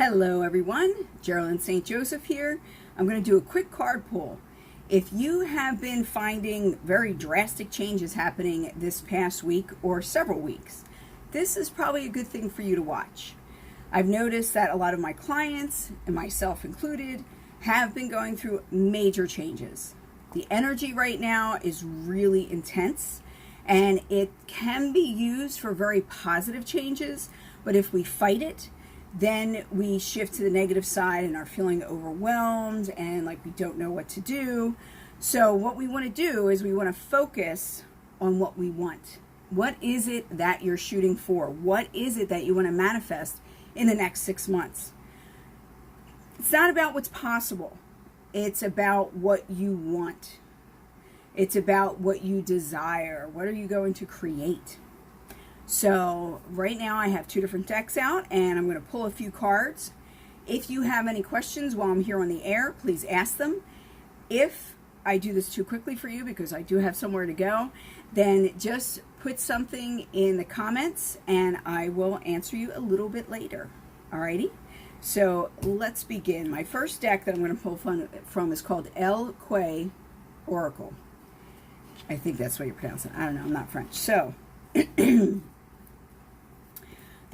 Hello everyone, Geralyn St. Joseph here. I'm going to do a quick card pull. If you have been finding very drastic changes happening this past week or several weeks, this is probably a good thing for you to watch. I've noticed that a lot of my clients, and myself included, have been going through major changes. The energy right now is really intense, and it can be used for very positive changes, but if we fight it, then we shift to the negative side and are feeling overwhelmed and like we don't know what to do. So what we want to do is we want to focus on what we want. What is it that you're shooting for? What is it that you want to manifest in the next 6 months? It's not about what's possible. It's about what you want. It's about what you desire. What are you going to create? So right now I have 2 different decks out and I'm going to pull a few cards. If you have any questions while I'm here on the air, please ask them. If I do this too quickly for you because I do have somewhere to go, then just put something in the comments and I will answer you a little bit later. Alrighty? So let's begin. My first deck that I'm going to pull from is called El Quay Oracle. I think that's what you pronounce it. I don't know. I'm not French. So the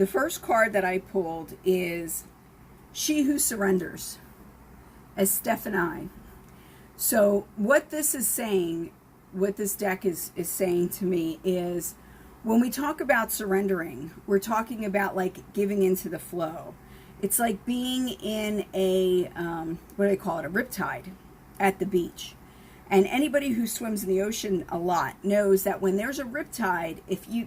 first card that I pulled is She Who Surrenders, Estefani. So what this is saying, what this deck is saying to me is when we talk about surrendering, we're talking about like giving into the flow. It's like being in a, what do they call it, a riptide at the beach. And anybody who swims in the ocean a lot knows that when there's a riptide,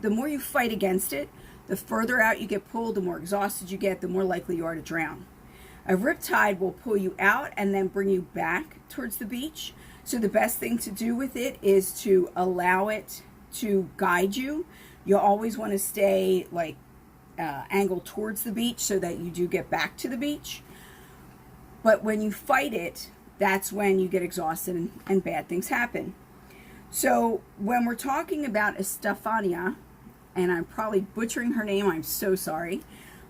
the more you fight against it, the further out you get pulled, the more exhausted you get, the more likely you are to drown. A riptide will pull you out and then bring you back towards the beach. So the best thing to do with it is to allow it to guide you. You'll always want to stay like angled towards the beach so that you do get back to the beach. But when you fight it, that's when you get exhausted and bad things happen. So when we're talking about Estefania, and I'm probably butchering her name, I'm so sorry.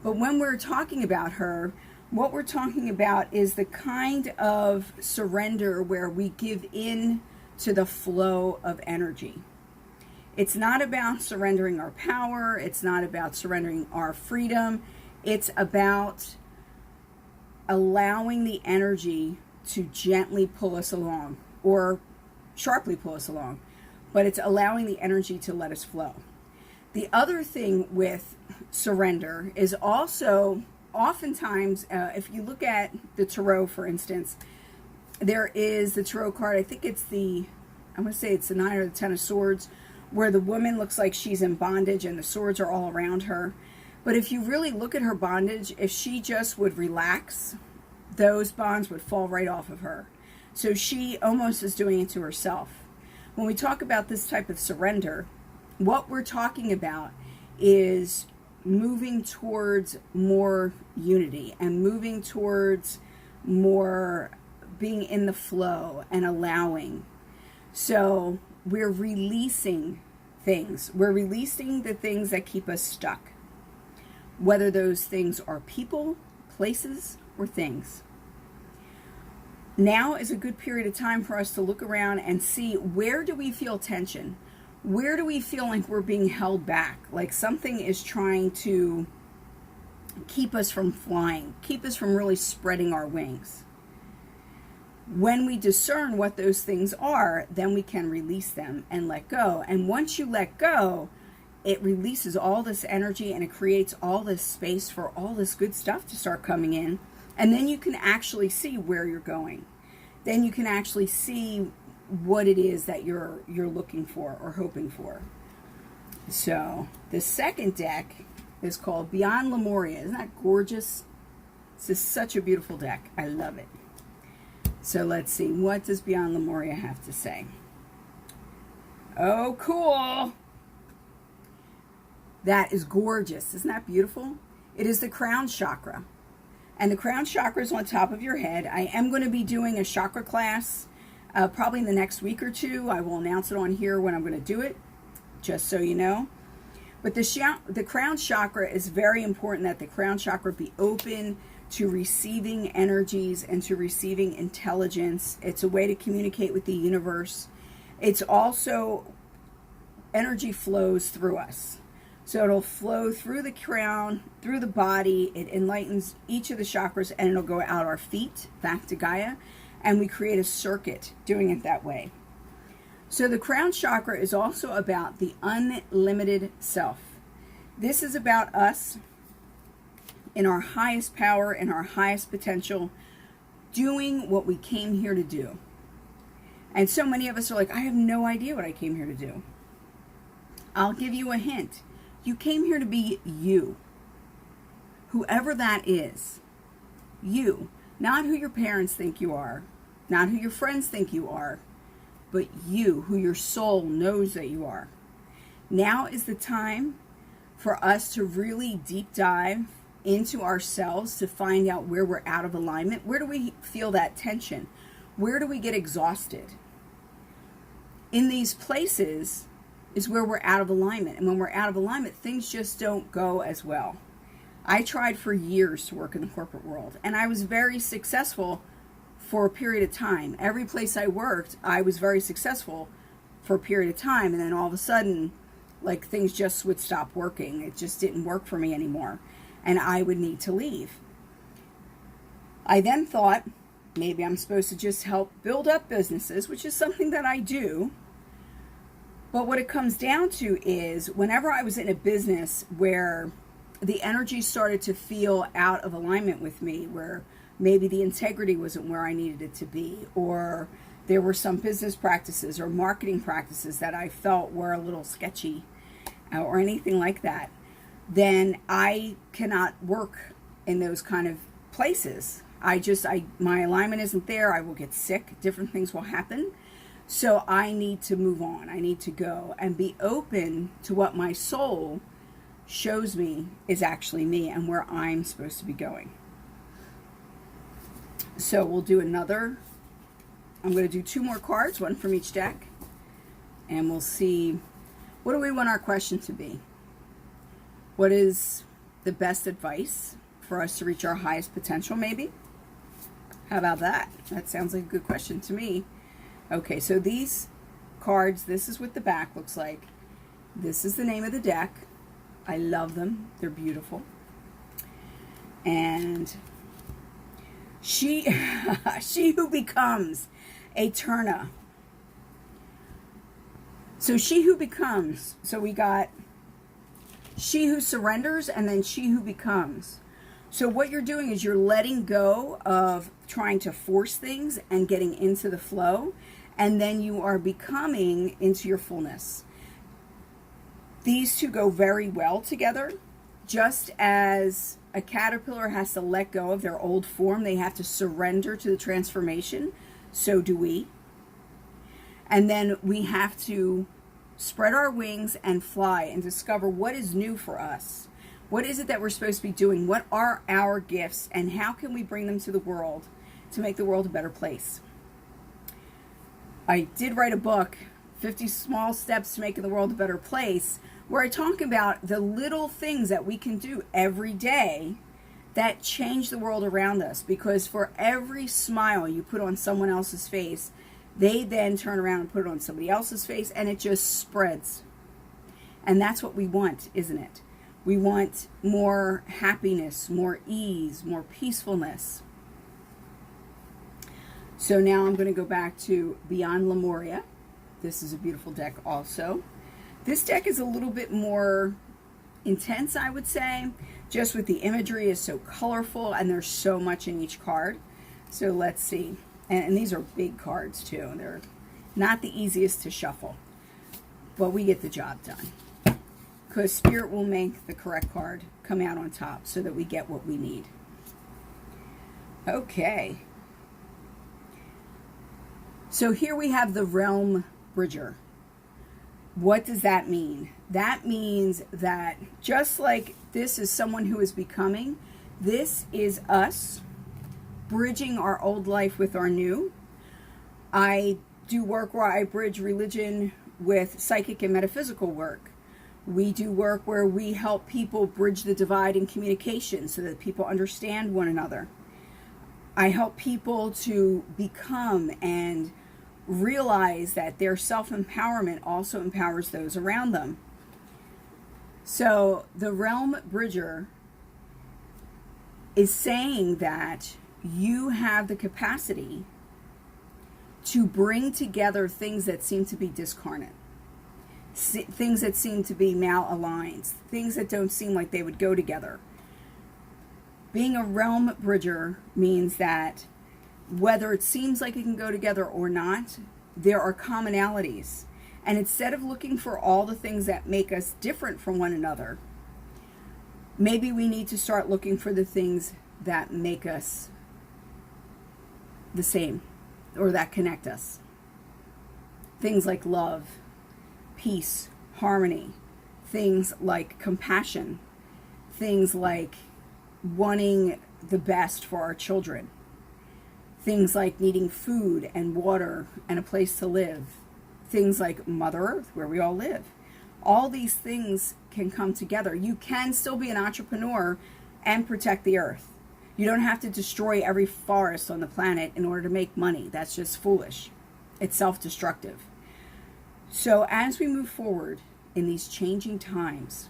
But when we're talking about her, what we're talking about is the kind of surrender where we give in to the flow of energy. It's not about surrendering our power. It's not about surrendering our freedom. It's about allowing the energy to gently pull us along or sharply pull us along. But it's allowing the energy to let us flow. The other thing with surrender is also oftentimes, if you look at the tarot, for instance, there is the tarot card, I think it's I'm going to say it's the 9 or the 10 of Swords, where the woman looks like she's in bondage and the swords are all around her. But if you really look at her bondage, if she just would relax, those bonds would fall right off of her. So she almost is doing it to herself. When we talk about this type of surrender, what we're talking about is moving towards more unity and moving towards more being in the flow and allowing. So we're releasing things. We're releasing the things that keep us stuck, whether those things are people, places, or things. Now is a good period of time for us to look around and see, where do we feel tension? Where do we feel like we're being held back? Like something is trying to keep us from flying, keep us from really spreading our wings. When we discern what those things are, then we can release them and let go. And once you let go, it releases all this energy and it creates all this space for all this good stuff to start coming in. And then you can actually see where you're going. Then you can actually see what it is that you're looking for or hoping for. So the second deck is called Beyond Lemuria. Isn't that gorgeous? This is such a beautiful deck. I love it. So let's see, what does Beyond Lemuria have to say? Oh, cool. That is gorgeous. Isn't that beautiful? It is the crown chakra. And the crown chakra is on top of your head. I am going to be doing a chakra class probably in the next week or 2. I will announce it on here when I'm going to do it, just so you know. But the crown chakra is very important, that the crown chakra be open to receiving energies and to receiving intelligence. It's a way to communicate with the universe. It's also, energy flows through us. So it'll flow through the crown, through the body. It enlightens each of the chakras, and it'll go out our feet back to Gaia. And we create a circuit doing it that way. So the crown chakra is also about the unlimited self. This is about us in our highest power, in our highest potential, doing what we came here to do. And so many of us are like, I have no idea what I came here to do. I'll give you a hint. You came here to be you. Whoever that is. You. Not who your parents think you are. Not who your friends think you are. But you, who your soul knows that you are. Now is the time for us to really deep dive into ourselves to find out where we're out of alignment. Where do we feel that tension? Where do we get exhausted? In these places is where we're out of alignment. And when we're out of alignment, things just don't go as well. I tried for years to work in the corporate world, and I was very successful for a period of time. Every place I worked, I was very successful for a period of time, and then all of a sudden, like, things just would stop working. It just didn't work for me anymore, and I would need to leave. I then thought, maybe I'm supposed to just help build up businesses, which is something that I do. But what it comes down to is, whenever I was in a business where the energy started to feel out of alignment with me, where maybe the integrity wasn't where I needed it to be, or there were some business practices or marketing practices that I felt were a little sketchy or anything like that, then I cannot work in those kind of places. My alignment isn't there. I will get sick. Different things will happen. So I need to move on. I need to go and be open to what my soul shows me is actually me and where I'm supposed to be going. So we'll do another. I'm going to do 2 more cards, one from each deck. And we'll see, what do we want our question to be? What is the best advice for us to reach our highest potential, maybe? How about that? That sounds like a good question to me. Okay, so these cards, this is what the back looks like. This is the name of the deck. I love them. They're beautiful. And she who becomes Eterna. So she who becomes. So we got she who surrenders and then she who becomes. So what you're doing is you're letting go of trying to force things and getting into the flow. And then you are becoming into your fullness. These two go very well together. Just as a caterpillar has to let go of their old form, they have to surrender to the transformation. So do we. And then we have to spread our wings and fly and discover what is new for us. What is it that we're supposed to be doing? What are our gifts? And how can we bring them to the world to make the world a better place? I did write a book, 50 Small Steps to Making the World a Better Place, where I talk about the little things that we can do every day that change the world around us. Because for every smile you put on someone else's face, they then turn around and put it on somebody else's face, and it just spreads. And that's what we want, isn't it? We want more happiness, more ease, more peacefulness. So now I'm going to go back to Beyond Lemuria. This is a beautiful deck also. This deck is a little bit more intense, I would say, just with the imagery is so colorful and there's so much in each card. So let's see. And these are big cards too. They're not the easiest to shuffle, but we get the job done. Because Spirit will make the correct card come out on top so that we get what we need. Okay. So here we have the Realm Bridger. What does that mean? That means that just like this is someone who is becoming, this is us bridging our old life with our new. I do work where I bridge religion with psychic and metaphysical work, We do work where we help people bridge the divide in communication so that people understand one another. I help people to become and realize that their self-empowerment also empowers those around them. So the Realm Bridger is saying that you have the capacity to bring together things that seem to be discarnate, things that seem to be malaligned, things that don't seem like they would go together. Being a Realm Bridger means that whether it seems like it can go together or not, there are commonalities. And instead of looking for all the things that make us different from one another, maybe we need to start looking for the things that make us the same or that connect us. Things like love, peace, harmony, things like compassion, things like wanting the best for our children, things like needing food and water and a place to live, things like Mother Earth, where we all live. All these things can come together. You can still be an entrepreneur and protect the earth. You don't have to destroy every forest on the planet in order to make money. That's just foolish. It's self-destructive. So as we move forward in these changing times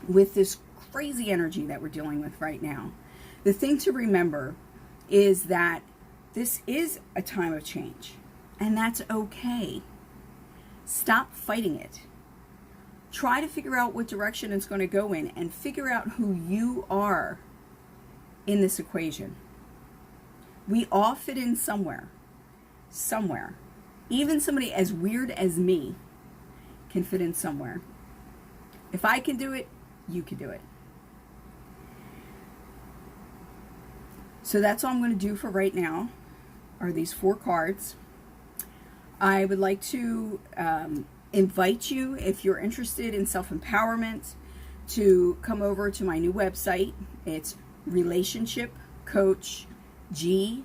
with this crazy energy that we're dealing with right now, the thing to remember is that this is a time of change, and that's okay. Stop fighting it. Try to figure out what direction it's going to go in and figure out who you are in this equation. We all fit in somewhere. Somewhere. Even somebody as weird as me can fit in somewhere. If I can do it, you can do it. So that's all I'm going to do for right now, are these 4 cards. I would like to invite you, if you're interested in self-empowerment, to come over to my new website. It's Relationship Coach GSJ,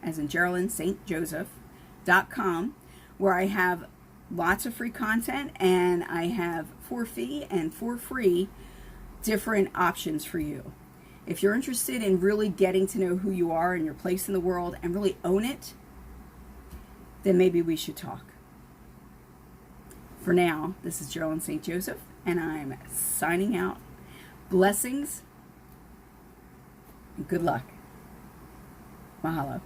as in Geralyn St. Joseph.com, where I have lots of free content, and I have for fee and for free different options for you. If you're interested in really getting to know who you are and your place in the world and really own it, then maybe we should talk. For now, this is Geralyn St. Joseph, and I'm signing out. Blessings and good luck. Mahalo.